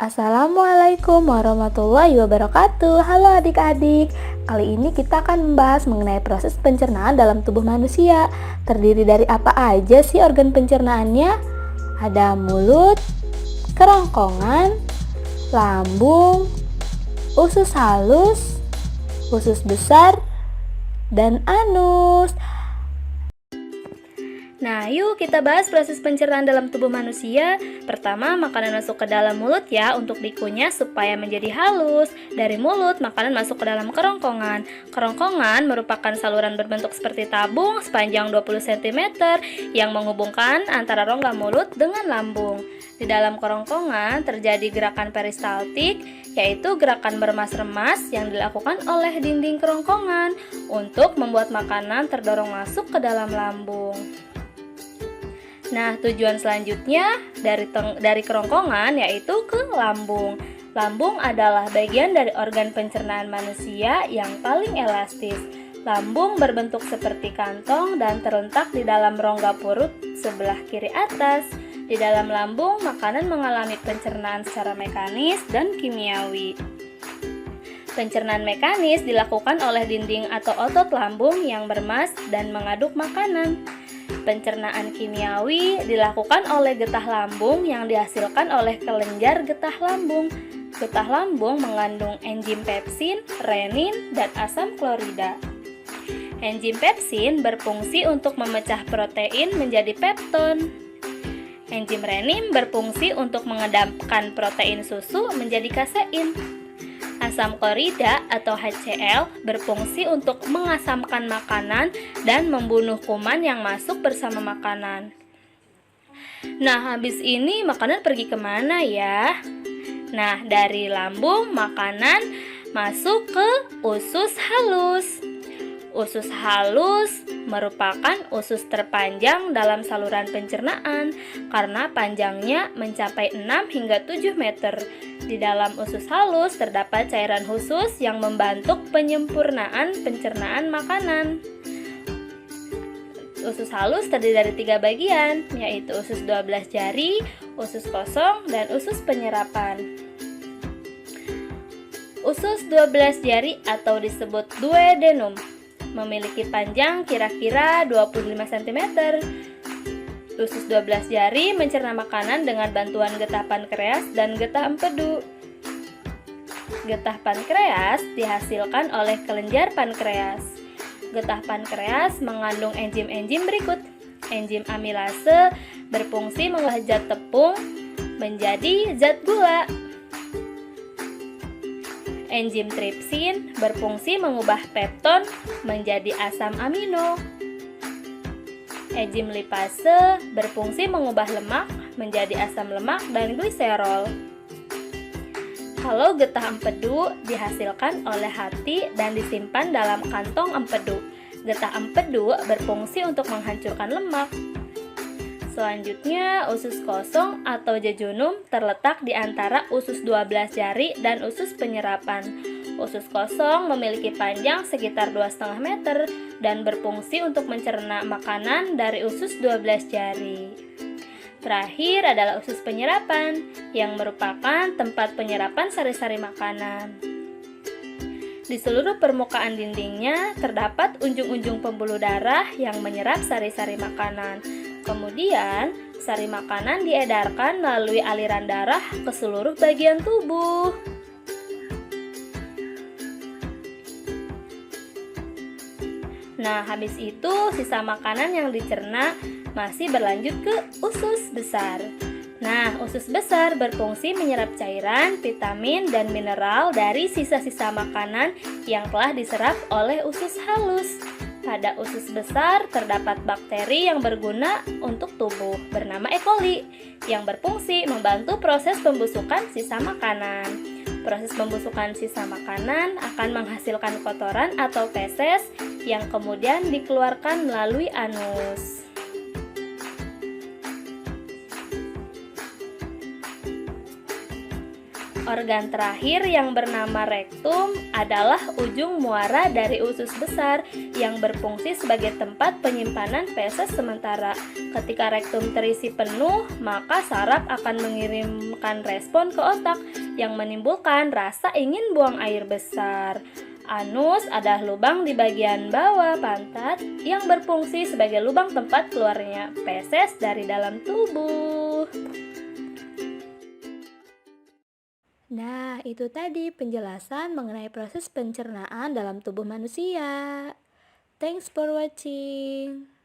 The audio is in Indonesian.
Assalamualaikum warahmatullahi wabarakatuh. Halo adik-adik. Kali ini kita akan membahas mengenai proses pencernaan dalam tubuh manusia. Terdiri dari apa aja sih organ pencernaannya? Ada mulut, kerongkongan, lambung, usus halus, usus besar, dan anus. Nah, yuk kita bahas proses pencernaan dalam tubuh manusia. Pertama, makanan masuk ke dalam mulut ya untuk dikunyah supaya menjadi halus. Dari mulut, makanan masuk ke dalam kerongkongan. Kerongkongan merupakan saluran berbentuk seperti tabung sepanjang 20 cm yang menghubungkan antara rongga mulut dengan lambung. Di dalam kerongkongan terjadi gerakan peristaltik, yaitu gerakan meremas-remas yang dilakukan oleh dinding kerongkongan untuk membuat makanan terdorong masuk ke dalam lambung. Nah, tujuan selanjutnya dari kerongkongan yaitu ke lambung. Lambung adalah bagian dari organ pencernaan manusia yang paling elastis. Lambung berbentuk seperti kantong dan terletak di dalam rongga perut sebelah kiri atas. Di dalam lambung, makanan mengalami pencernaan secara mekanis dan kimiawi. Pencernaan mekanis dilakukan oleh dinding atau otot lambung yang bermas dan mengaduk makanan. Pencernaan kimiawi dilakukan oleh getah lambung yang dihasilkan oleh kelenjar getah lambung. Getah lambung mengandung enzim pepsin, renin, dan asam klorida. Enzim pepsin berfungsi untuk memecah protein menjadi pepton. Enzim renin berfungsi untuk mengedapkan protein susu menjadi kasein. Asam klorida atau HCl berfungsi untuk mengasamkan makanan dan membunuh kuman yang masuk bersama makanan. Nah, habis ini makanan pergi kemana ya? Nah, dari lambung makanan masuk ke usus halus. Usus halus merupakan usus terpanjang dalam saluran pencernaan karena panjangnya mencapai 6 hingga 7 meter. Di dalam usus halus terdapat cairan khusus yang membantu penyempurnaan pencernaan makanan. Usus halus terdiri dari 3 bagian, yaitu usus 12 jari, usus kosong, dan usus penyerapan. Usus 12 jari atau disebut duodenum memiliki panjang kira-kira 25 cm. Usus 12 jari mencerna makanan dengan bantuan getah pankreas dan getah empedu. Getah pankreas dihasilkan oleh kelenjar pankreas. Getah pankreas mengandung enzim-enzim berikut. Enzim amilase berfungsi mengubah zat tepung menjadi zat gula. Enzim tripsin berfungsi mengubah pepton menjadi asam amino. Enzim lipase berfungsi mengubah lemak menjadi asam lemak dan gliserol. Kalau getah empedu dihasilkan oleh hati dan disimpan dalam kantong empedu. Getah empedu berfungsi untuk menghancurkan lemak. Selanjutnya, usus kosong atau jejunum terletak di antara usus 12 jari dan usus penyerapan. Usus kosong memiliki panjang sekitar 2,5 meter dan berfungsi untuk mencerna makanan dari usus 12 jari. Terakhir adalah usus penyerapan, yang merupakan tempat penyerapan sari-sari makanan. Di seluruh permukaan dindingnya terdapat unjung-unjung pembuluh darah yang menyerap sari-sari makanan. Kemudian, sari makanan diedarkan melalui aliran darah ke seluruh bagian tubuh. Nah, habis itu sisa makanan yang dicerna masih berlanjut ke usus besar. Nah, usus besar berfungsi menyerap cairan, vitamin, dan mineral dari sisa-sisa makanan yang telah diserap oleh usus halus. Pada usus besar terdapat bakteri yang berguna untuk tubuh bernama E. coli yang berfungsi membantu proses pembusukan sisa makanan. Proses pembusukan sisa makanan akan menghasilkan kotoran atau feses yang kemudian dikeluarkan melalui anus. Organ terakhir yang bernama rektum adalah ujung muara dari usus besar yang berfungsi sebagai tempat penyimpanan feses sementara. Ketika rektum terisi penuh, maka saraf akan mengirim mengembangkan respon ke otak yang menimbulkan rasa ingin buang air besar. Anus adalah lubang di bagian bawah pantat yang berfungsi sebagai lubang tempat keluarnya feses dari dalam tubuh. Nah, itu tadi penjelasan mengenai proses pencernaan dalam tubuh manusia. Thanks for watching.